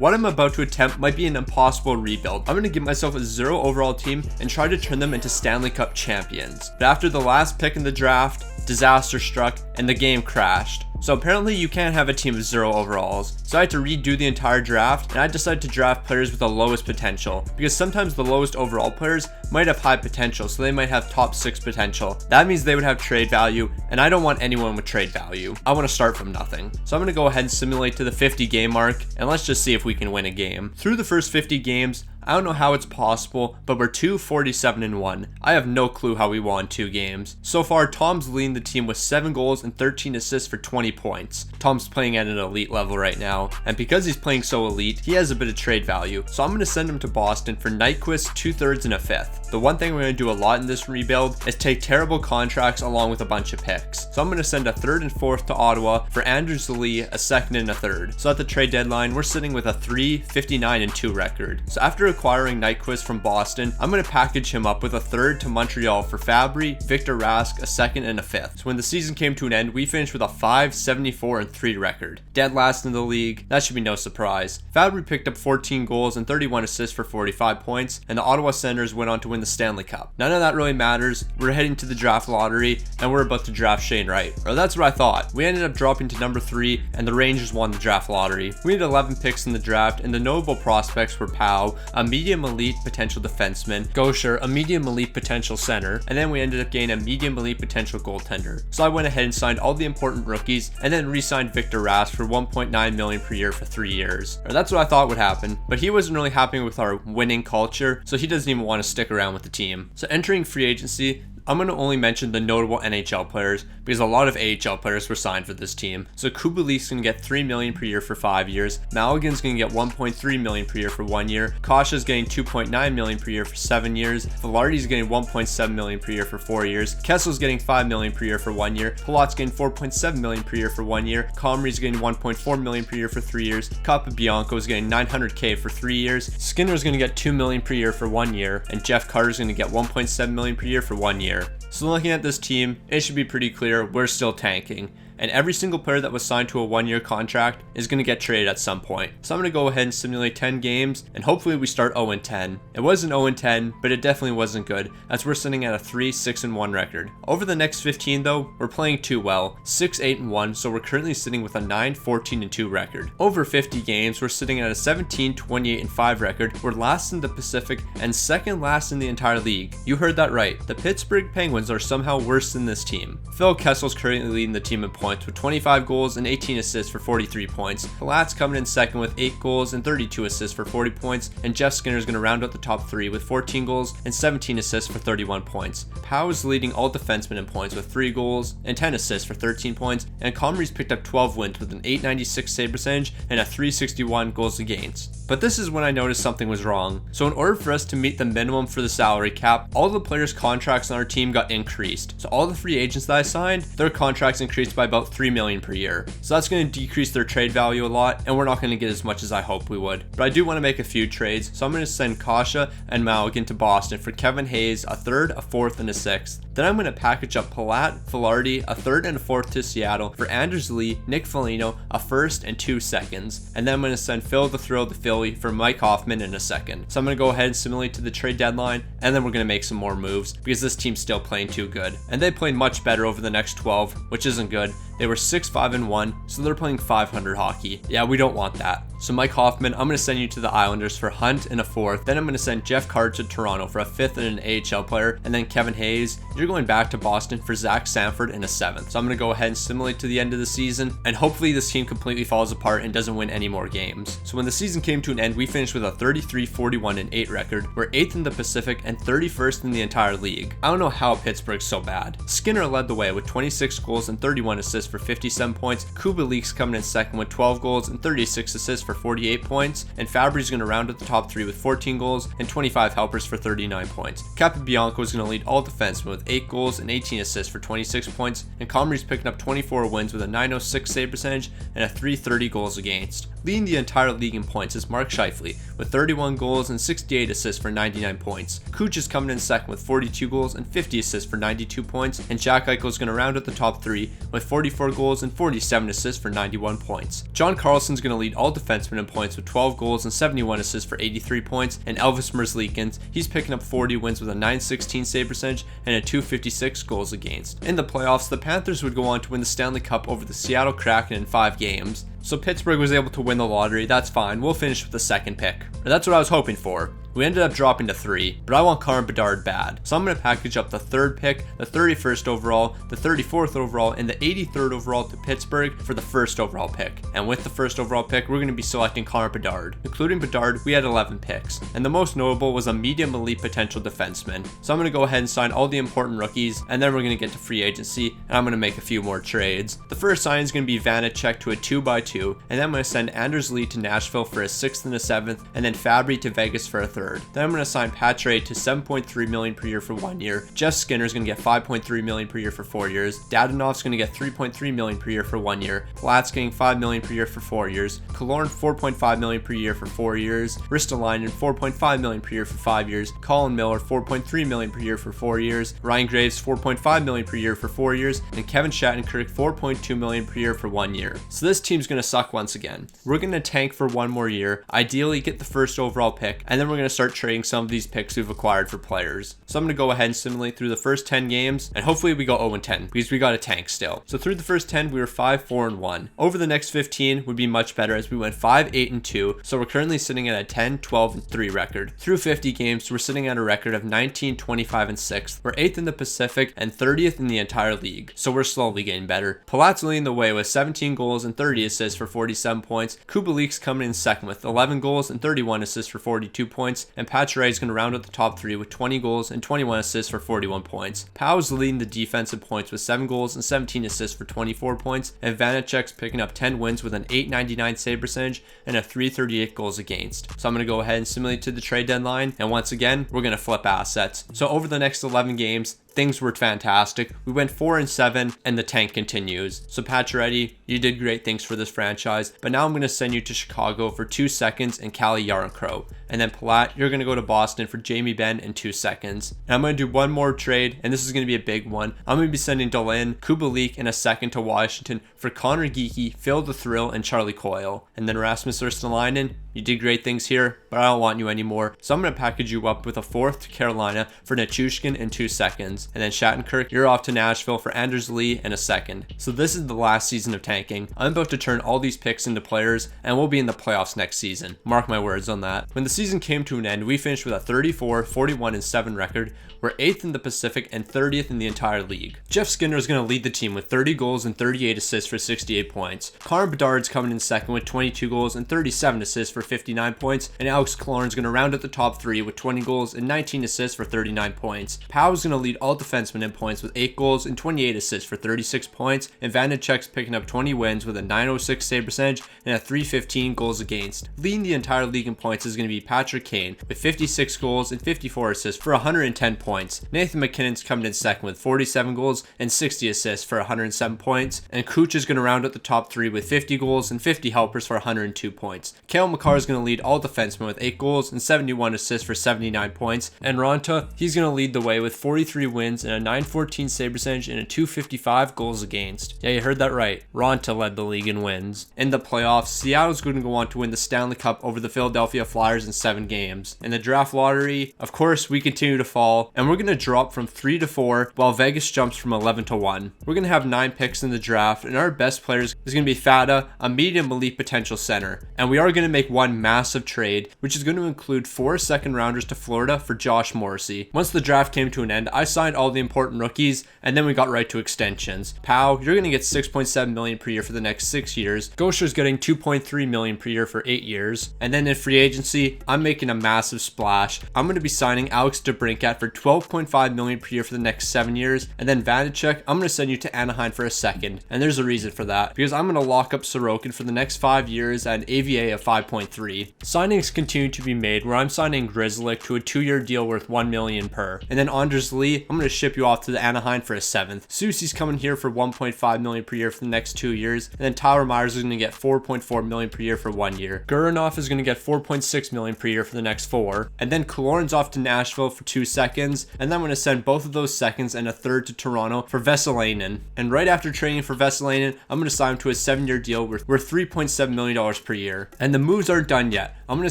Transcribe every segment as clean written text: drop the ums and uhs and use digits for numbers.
What I'm about to attempt might be an impossible rebuild. I'm going to give myself a 0 overall team and try to turn them into Stanley Cup champions. But after the last pick in the draft, disaster struck and the game crashed. So apparently you can't have a team of 0 overalls. So I had to redo the entire draft, and I decided to draft players with the lowest potential, because sometimes the lowest overall players might have high potential, so they might have top 6 potential. That means they would have trade value, and I don't want anyone with trade value. I want to start from nothing. So I'm going to go ahead and simulate to the 50 game mark, and let's just see if we can win a game. Through the first 50 games, I don't know how it's possible, but we're 2-47-1. I have no clue how we won 2 games. So far, Tom's leading the team with 7 goals and 13 assists for 20 points. Tom's playing at an elite level right now, and because he's playing so elite, he has a bit of trade value. So I'm going to send him to Boston for Nyquist, 2/3 and a 5th. The one thing we're going to do a lot in this rebuild is take terrible contracts along with a bunch of picks. So I'm going to send a 3rd and 4th to Ottawa for Anders Lee, a 2nd and a 3rd. So at the trade deadline, we're sitting with a 3-59-2 record. So after acquiring Nyquist from Boston, I'm going to package him up with a 3rd to Montreal for Fabry, Victor Rask, a 2nd and a 5th. So when the season came to an end, we finished with a 5-74-3 record. Dead last in the league, that should be no surprise. Fabry picked up 14 goals and 31 assists for 45 points, and the Ottawa Senators went on to win the Stanley Cup. None of that really matters. We're heading to the draft lottery, and we're about to draft Shane Wright. Or that's what I thought. We ended up dropping to number 3, and the Rangers won the draft lottery. We had 11 picks in the draft, and the notable prospects were POWE, a medium elite potential defenseman, Gaucher, a medium elite potential center, and then we ended up getting a medium elite potential goaltender. So I went ahead and signed all the important rookies, and then re-signed Victor Rask for $1.9 million per year for 3 years. Or that's what I thought would happen, but he wasn't really happy with our winning culture, so he doesn't even want to stick around with the team. So entering free agency, I'm going to only mention the notable NHL players because a lot of AHL players were signed for this team. So Kubelik's going to get $3 million per year for 5 years. Maligan's going to get $1.3 million per year for 1 year. Kasha's getting $2.9 million per year for 7 years. Velarde's getting $1.7 million per year for 4 years. Kessel's getting $5 million per year for 1 year. Palat's getting $4.7 million per year for 1 year. Comrie's getting $1.4 million per year for 3 years. Capobianco's getting $900K for 3 years. Skinner's going to get $2 million per year for 1 year. And Jeff Carter's going to get $1.7 million per year for 1 year. So looking at this team, it should be pretty clear we're still tanking. And every single player that was signed to a 1-year contract is going to get traded at some point. So I'm going to go ahead and simulate 10 games, and hopefully we start 0-10. It wasn't 0-10, but it definitely wasn't good, as we're sitting at a 3-6-1 record. Over the next 15 though, we're playing too well, 6-8-1, so we're currently sitting with a 9-14-2 record. Over 50 games, we're sitting at a 17-28-5 record. We're last in the Pacific and second last in the entire league. You heard that right. The Pittsburgh Penguins are somehow worse than this team. Phil Kessel's currently leading the team in points with 25 goals and 18 assists for 43 points. Palat's coming in second with 8 goals and 32 assists for 40 points, and Jeff Skinner is going to round out the top 3 with 14 goals and 17 assists for 31 points. POWE is leading all defensemen in points with 3 goals and 10 assists for 13 points, and Comrie's picked up 12 wins with an .896 save percentage and a .361 goals against. But this is when I noticed something was wrong. So in order for us to meet the minimum for the salary cap, all the players' contracts on our team got increased. So all the free agents that I signed, their contracts increased by about $3 million per year. So that's going to decrease their trade value a lot, and we're not going to get as much as I hoped we would. But I do want to make a few trades, so I'm going to send Kasha and Maligan to Boston for Kevin Hayes, a 3rd, a 4th, and a 6th. Then I'm going to package up Palat, Velarde, a 3rd and a 4th to Seattle for Anders Lee, Nick Foligno, a 1st and 2 seconds. And then I'm going to send Phil the Thrill to Philly for Mike Hoffman in a 2nd. So I'm going to go ahead and simulate to the trade deadline, and then we're going to make some more moves because this team's still playing too good. And they played much better over the next 12, which isn't good. They were 6-5-1, so they're playing 500 hockey. Yeah, we don't want that. So Mike Hoffman, I'm going to send you to the Islanders for Hunt and a 4th. Then I'm going to send Jeff Carter to Toronto for a 5th and an AHL player. And then Kevin Hayes, you're going back to Boston for Zach Sanford and a 7th. So I'm going to go ahead and simulate to the end of the season. And hopefully this team completely falls apart and doesn't win any more games. So when the season came to an end, we finished with a 33-41-8 record. We're 8th in the Pacific and 31st in the entire league. I don't know how Pittsburgh's so bad. Skinner led the way with 26 goals and 31 assists for 57 points. Kubelik's coming in second with 12 goals and 36 assists for 48 points, and Fabry's going to round out the top 3 with 14 goals and 25 helpers for 39 points. Capobianco is going to lead all defensemen with 8 goals and 18 assists for 26 points, and Comrie's picking up 24 wins with a .906 save percentage and a .330 goals against. Leading the entire league in points is Mark Scheifele with 31 goals and 68 assists for 99 points. Cooch is coming in second with 42 goals and 50 assists for 92 points, and Jack Eichel is going to round out the top 3 with 44 44 goals and 47 assists for 91 points. John Carlson's going to lead all defensemen in points with 12 goals and 71 assists for 83 points, and Elvis Merzlikins, he's picking up 40 wins with a .916 save percentage and a .256 goals against. In the playoffs, the Panthers would go on to win the Stanley Cup over the Seattle Kraken in 5 games. So Pittsburgh was able to win the lottery, that's fine, we'll finish with the second pick. Or that's what I was hoping for. We ended up dropping to 3, but I want Connor Bedard bad. So I'm going to package up the 3rd pick, the 31st overall, the 34th overall, and the 83rd overall to Pittsburgh for the 1st overall pick. And with the 1st overall pick, we're going to be selecting Connor Bedard. Including Bedard, we had 11 picks, and the most notable was a medium elite potential defenseman. So I'm going to go ahead and sign all the important rookies, and then we're going to get to free agency, and I'm going to make a few more trades. The first signing is going to be Vanacek to a 2x2, and then I'm going to send Anders Lee to Nashville for a 6th and a 7th, and then Fabry to Vegas for a 3rd. Then I'm going to sign Patre to $7.3 million per year for 1 year. Jeff Skinner is going to get $5.3 million per year for 4 years. Dadonov's going to get $3.3 million per year for 1 year. Platt's getting $5 million per year for 4 years. Killorn $4.5 million per year for 4 years. Ristolainen $4.5 million per year for 5 years. Colin Miller $4.3 million per year for 4 years. Ryan Graves $4.5 million per year for 4 years. And Kevin Shattenkirk $4.2 million per year for 1 year. So this team's going to suck once again. We're going to tank for 1 more year, ideally get the 1st overall pick, and then we're going to start trading some of these picks we've acquired for players. So I'm going to go ahead and simulate through the first 10 games, and hopefully we go 0-10 because we got a tank still. So through the first 10 we were 5-4-1. Over the next 15 would be much better as we went 5-8-2, so we're currently sitting at a 10-12-3 record. Through 50 games we're sitting at a record of 19-25-6. We're 8th in the Pacific and 30th in the entire league, so we're slowly getting better. Palat's leading the way with 17 goals and 30 assists for 47 points. Kubalik's coming in second with 11 goals and 31 assists for 42 points, and Patre is going to round out the top 3 with 20 goals and 21 assists for 41 points. POWE's leading the defense in points with 7 goals and 17 assists for 24 points, and Vanacek's picking up 10 wins with an .899 save percentage and a .338 goals against. So I'm going to go ahead and simulate to the trade deadline, and once again, we're going to flip assets. So over the next 11 games, things were fantastic. We went 4-7 and the tank continues. So Pacioretty, you did great things for this franchise, but now I'm going to send you to Chicago for 2 seconds and Calle Jarnkrok. And then Palat, you're going to go to Boston for Jamie Benn and 2 seconds. And I'm going to do one more trade, and this is going to be a big one. I'm going to be sending Dahlin, Kubalik, and a 2nd to Washington for Connor Geekie, Phil the Thrill, and Charlie Coyle. And then Rasmus Ristolainen, you did great things here, but I don't want you anymore. So I'm going to package you up with a 4th to Carolina for Nichushkin and 2 seconds. And then Shattenkirk, you're off to Nashville for Anders Lee and a 2nd. So this is the last season of tanking. I'm about to turn all these picks into players, and we'll be in the playoffs next season. Mark my words on that. When the season came to an end, we finished with a 34, 41, and 7 record. We're 8th in the Pacific and 30th in the entire league. Jeff Skinner is going to lead the team with 30 goals and 38 assists for 68 points. Connor Bedard's coming in second with 22 goals and 37 assists for 59 points. And Alex Killorn is going to round out the top 3 with 20 goals and 19 assists for 39 points. POWE is going to lead all defensemen in points with 8 goals and 28 assists for 36 points. And Vanacek's picking up 20 wins with a .906 save percentage and a .315 goals against. Leading the entire league in points is going to be Patrick Kane with 56 goals and 54 assists for 110 points. Nathan MacKinnon's coming in second with 47 goals and 60 assists for 107 points. And Cooch is going to round out the top 3 with 50 goals and 50 helpers for 102 points. Cale Makar is going to lead all defensemen with 8 goals and 71 assists for 79 points. And Ronta, he's going to lead the way with 43 wins and a .914 save percentage and a .255 goals against. Yeah, you heard that right. Ronta led the league in wins. In the playoffs, Seattle's going to go on to win the Stanley Cup over the Philadelphia Flyers in 7 games. In the draft lottery, of course, we continue to fall, and we're going to drop from 3 to 4 while Vegas jumps from 11 to 1. We're going to have 9 picks in the draft, and our best players is going to be Fata, a medium elite potential center. And we are going to make one massive trade, which is going to include 4 second rounders to Florida for Josh Morrissey. Once the draft came to an end, I signed all the important rookies, and then we got right to extensions. POWE, you're going to get $6.7 million per year for the next 6 years. Gosher's getting $2.3 million per year for 8 years. And then in free agency, I'm making a massive splash. I'm going to be signing Alex DeBrincat for $12.5 million per year for the next 7 years. And then Vanacek, I'm going to send you to Anaheim for a 2nd. And there's a reason for that, because I'm going to lock up Sorokin for the next 5 years at an AVA of 5.3. 3. Signings continue to be made where I'm signing Grzelcyk to a 2-year deal worth $1 million per. And then Anders Lee, I'm going to ship you off to the Anaheim for a 7th. Susie's coming here for $1.5 million per year for the next 2 years. And then Tyler Myers is going to get $4.4 million per year for 1 year. Gurinov is going to get $4.6 million per year for the next 4. And then Kaloran's off to Nashville for 2 seconds. And then I'm going to send both of those seconds and a 3rd to Toronto for Vesalainen. And right after trading for Vesalainen, I'm going to sign him to a 7-year deal worth $3.7 million per year. And the moves aren't done yet. I'm going to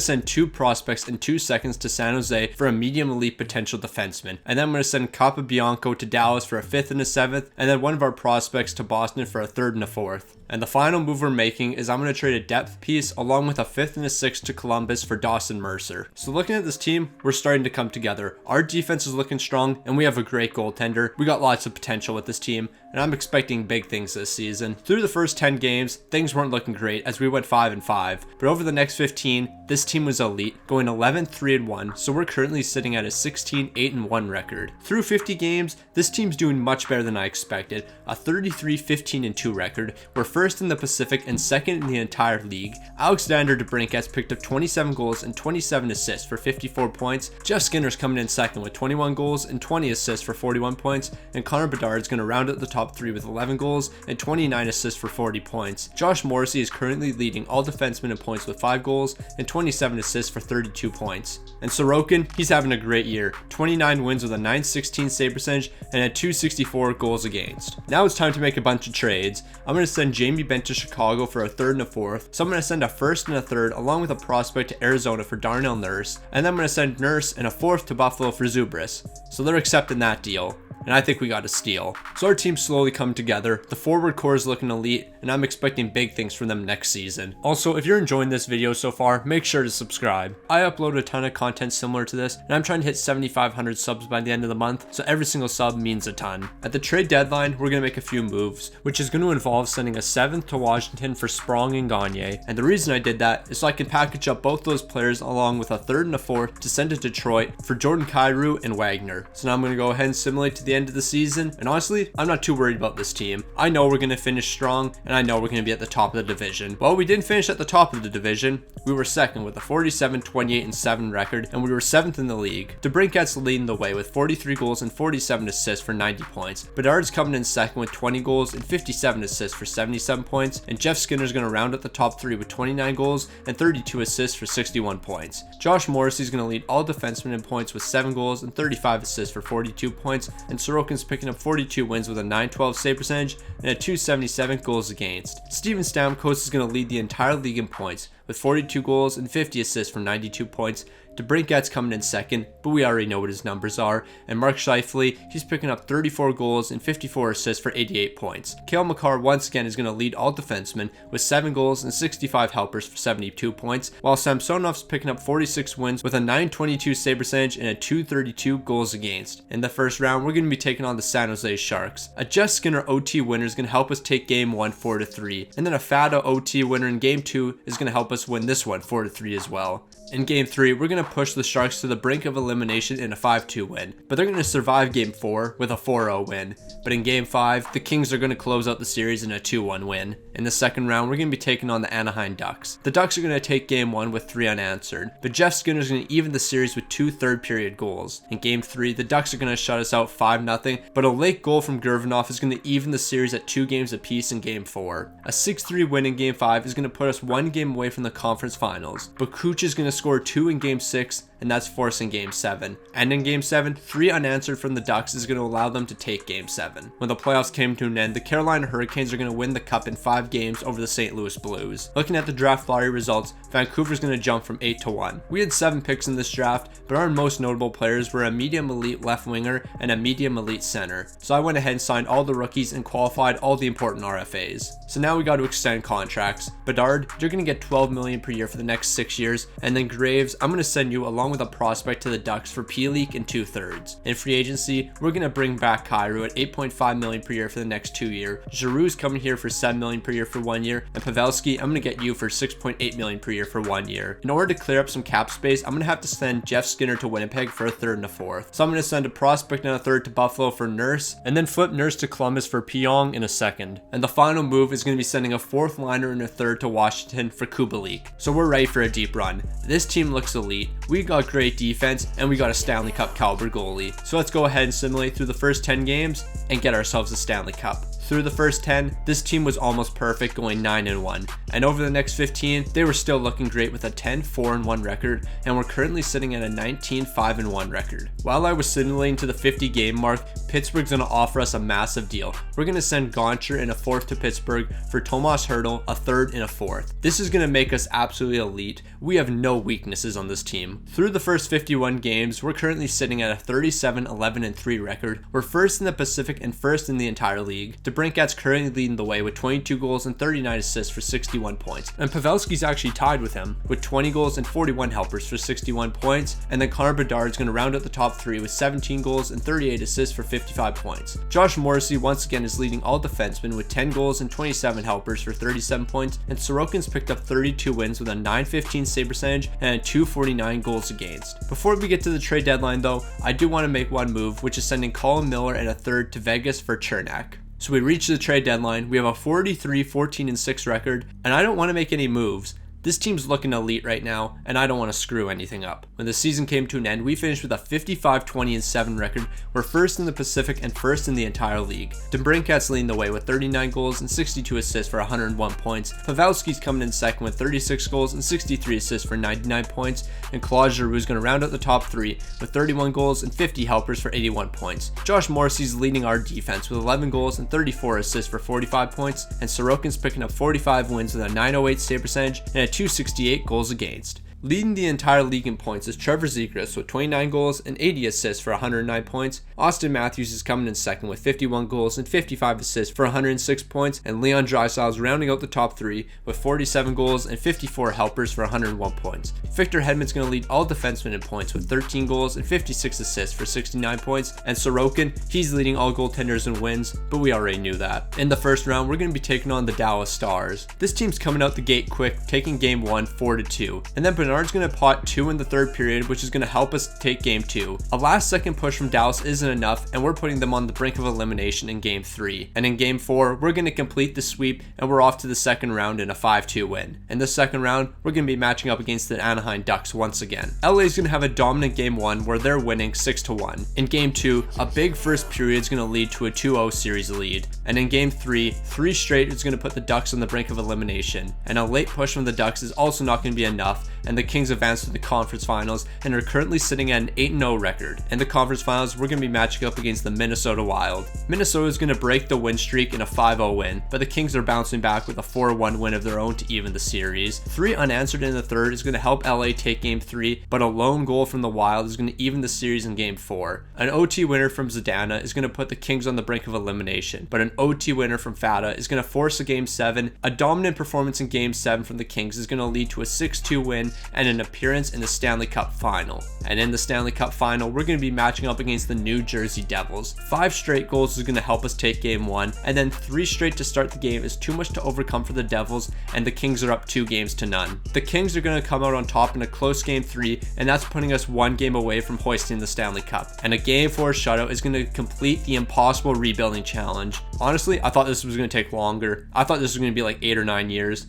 send 2 prospects and 2 seconds to San Jose for a medium elite potential defenseman. And then I'm going to send Capobianco to Dallas for a 5th and a 7th. And then one of our prospects to Boston for a 3rd and a 4th. And the final move we're making is I'm going to trade a depth piece along with a 5th and a 6th to Columbus for Dawson Mercer. So looking at this team, we're starting to come together. Our defense is looking strong and we have a great goaltender. We got lots of potential with this team and I'm expecting big things this season. Through the first 10 games, things weren't looking great as we went 5-5. But over the next 15, this team was elite, going 11-3-1, so we're currently sitting at a 16-8-1 record. Through 50 games, this team's doing much better than I expected, a 33-15-2 record. We're first in the Pacific and second in the entire league. Alexander DeBrincat's picked up 27 goals and 27 assists for 54 points. Jeff Skinner's coming in second with 21 goals and 20 assists for 41 points, and Connor Bedard's going to round out the top 3 with 11 goals and 29 assists for 40 points. Josh Morrissey is currently leading all defensemen in points with 5 goals and 27 assists for 32 points. And Sorokin, he's having a great year. 29 wins with a .916 save percentage and a .264 goals against. Now it's time to make a bunch of trades. I'm going to send Jamie Benn to Chicago for a 3rd and a 4th. So I'm going to send a 1st and a 3rd along with a prospect to Arizona for Darnell Nurse. And then I'm going to send Nurse and a 4th to Buffalo for Zubris. So they're accepting that deal. And I think we got a steal. So our team's slowly coming together, the forward core is looking elite, and I'm expecting big things from them next season. Also, if you're enjoying this video so far, make sure to subscribe. I upload a ton of content similar to this, and I'm trying to hit 7,500 subs by the end of the month, so every single sub means a ton. At the trade deadline, we're going to make a few moves, which is going to involve sending a 7th to Washington for Sprong and Gagne. And the reason I did that is so I can package up both those players along with a 3rd and a 4th to send to Detroit for Jordan Kyrou and Wagner. So now I'm going to go ahead and simulate to the end of the season, and honestly, I'm not too worried about this team. I know we're going to finish strong, and I know we're going to be at the top of the division. Well, we didn't finish at the top of the division. We were second with a 47-28-7 record, and we were 7th in the league. DeBrincat's leading the way with 43 goals and 47 assists for 90 points. Bedard's coming in second with 20 goals and 57 assists for 77 points, and Jeff Skinner's going to round out the top 3 with 29 goals and 32 assists for 61 points. Josh Morrissey's going to lead all defensemen in points with 7 goals and 35 assists for 42 points, and Sorokin's picking up 42 wins with a .912 save percentage and a .277 goals against. Steven Stamkos is going to lead the entire league in points with 42 goals and 50 assists for 92 points. DeBrincat's coming in second, but we already know what his numbers are. And Mark Scheifele, he's picking up 34 goals and 54 assists for 88 points. Cale Makar once again is going to lead all defensemen with 7 goals and 65 helpers for 72 points, while Samsonov's picking up 46 wins with a .922 save percentage and a .232 goals against. In the first round, we're going to be taking on the San Jose Sharks. A Jeff Skinner OT winner is going to help us take game 1 4-3, and then a Fado OT winner in game 2 is going to help us win this one 4-3 as well. In game 3, we're going to push the Sharks to the brink of elimination in a 5-2 win, but they're going to survive game 4 with a 4-0 win. But in game 5, the Kings are going to close out the series in a 2-1 win. In the second round, we're going to be taking on the Anaheim Ducks. The Ducks are going to take game 1 with 3 unanswered, but Jeff Skinner is going to even the series with 2 third-period goals. In game 3, the Ducks are going to shut us out 5-0, but a late goal from Gurvanov is going to even the series at 2 games apiece in game 4. A 6-3 win in game 5 is going to put us 1 game away from the conference finals, but Kuch is going to score 2 in game 6, and that's forcing game 7. And in game 7, 3 unanswered from the Ducks is going to allow them to take game 7. When the playoffs came to an end, the Carolina Hurricanes are going to win the cup in 5 games over the St. Louis Blues. Looking at the draft lottery results, Vancouver's going to jump from 8-1. We had 7 picks in this draft, but our most notable players were a medium elite left winger and a medium elite center. So I went ahead and signed all the rookies and qualified all the important RFAs. So now we got to extend contracts. Bedard, you're going to get $12 million per year for the next 6 years, and then then Graves, I'm going to send you along with a prospect to the Ducks for P-League and 2/3. In free agency, we're going to bring back Cairo at $8.5 million per year for the next 2 years. Giroux's coming here for $7 million per year for 1 year, and Pavelski, I'm going to get you for $6.8 million per year for 1 year. In order to clear up some cap space, I'm going to have to send Jeff Skinner to Winnipeg for a 3rd and a 4th. So I'm going to send a prospect and a 3rd to Buffalo for Nurse, and then flip Nurse to Columbus for Pionk in a 2nd. And the final move is going to be sending a 4th liner and a 3rd to Washington for Kubalik. So we're ready for a deep run. This team looks elite. We got great defense, and we got a Stanley Cup caliber goalie. So let's go ahead and simulate through the first 10 games and get ourselves a Stanley Cup. Through the first 10, this team was almost perfect, going 9-1, and over the next 15, they were still looking great with a 10-4-1 record, and we're currently sitting at a 19-5-1 record. While I was simulating to the 50 game mark, Pittsburgh's going to offer us a massive deal. We're going to send Goncher in a 4th to Pittsburgh for Tomas Hertl, a 3rd and a 4th. This is going to make us absolutely elite. We have no weaknesses on this team. Through the first 51 games, we're currently sitting at a 37-11-3 record. We're 1st in the Pacific and 1st in the entire league. DeBrincat's currently leading the way with 22 goals and 39 assists for 61 points. And Pavelski's actually tied with him with 20 goals and 41 helpers for 61 points. And then Connor Bedard's going to round out the top 3 with 17 goals and 38 assists for 55 points. Josh Morrissey once again is leading all defensemen with 10 goals and 27 helpers for 37 points. And Sorokin's picked up 32 wins with a .915 save percentage and a .249 goals against. Before we get to the trade deadline though, I do want to make one move, which is sending Colin Miller and a 3rd to Vegas for Chernak. So we reach the trade deadline, we have a 43-14-6 record, and I don't want to make any moves. This team's looking elite right now, and I don't want to screw anything up. When the season came to an end, we finished with a 55-20-7 record. We're 1st in the Pacific and 1st in the entire league. DeBrincat's leading the way with 39 goals and 62 assists for 101 points. Pavelski's coming in 2nd with 36 goals and 63 assists for 99 points. And Claude Giroux's going to round out the top 3 with 31 goals and 50 helpers for 81 points. Josh Morrissey's leading our defense with 11 goals and 34 assists for 45 points. And Sorokin's picking up 45 wins with a .908 save percentage and a .268 goals against. Leading the entire league in points is Trevor Zegras with 29 goals and 80 assists for 109 points. Austin Matthews is coming in 2nd with 51 goals and 55 assists for 106 points. And Leon Draisaitl is rounding out the top 3 with 47 goals and 54 helpers for 101 points. Victor Hedman's going to lead all defensemen in points with 13 goals and 56 assists for 69 points. And Sorokin, he's leading all goaltenders in wins, but we already knew that. In the first round, we're going to be taking on the Dallas Stars. This team's coming out the gate quick, taking game 1 4-2. And then Bedard's going to pot 2 in the 3rd period, which is going to help us take game 2. A last second push from Dallas isn't enough, and we're putting them on the brink of elimination in game 3. And in game 4, we're going to complete the sweep, and we're off to the 2nd round in a 5-2 win. In the 2nd round, we're going to be matching up against the Anaheim Ducks once again. LA is going to have a dominant game 1 where they're winning 6-1. In game 2, a big first period is going to lead to a 2-0 series lead. And in game 3, 3 straight is going to put the Ducks on the brink of elimination. And a late push from the Ducks is also not going to be enough, and the Kings advanced to the conference finals and are currently sitting at an 8-0 record. In the conference finals, we're going to be matching up against the Minnesota Wild. Minnesota is going to break the win streak in a 5-0 win, but the Kings are bouncing back with a 4-1 win of their own to even the series. 3 unanswered in the 3rd is going to help LA take game 3, but a lone goal from the Wild is going to even the series in game 4. An OT winner from Zdeno is going to put the Kings on the brink of elimination, but an OT winner from Fata is going to force a game 7. A dominant performance in game 7 from the Kings is going to lead to a 6-2 win and an appearance in the Stanley Cup final. And in the Stanley Cup final, we're going to be matching up against the New Jersey Devils. 5 straight goals is going to help us take game 1, and then 3 straight to start the game is too much to overcome for the Devils, and the Kings are up 2-0. The Kings are going to come out on top in a close game 3, and that's putting us 1 game away from hoisting the Stanley Cup. And a game 4 shutout is going to complete the impossible rebuilding challenge. Honestly, I thought this was going to take longer. I thought this was going to be like 8 or 9 years,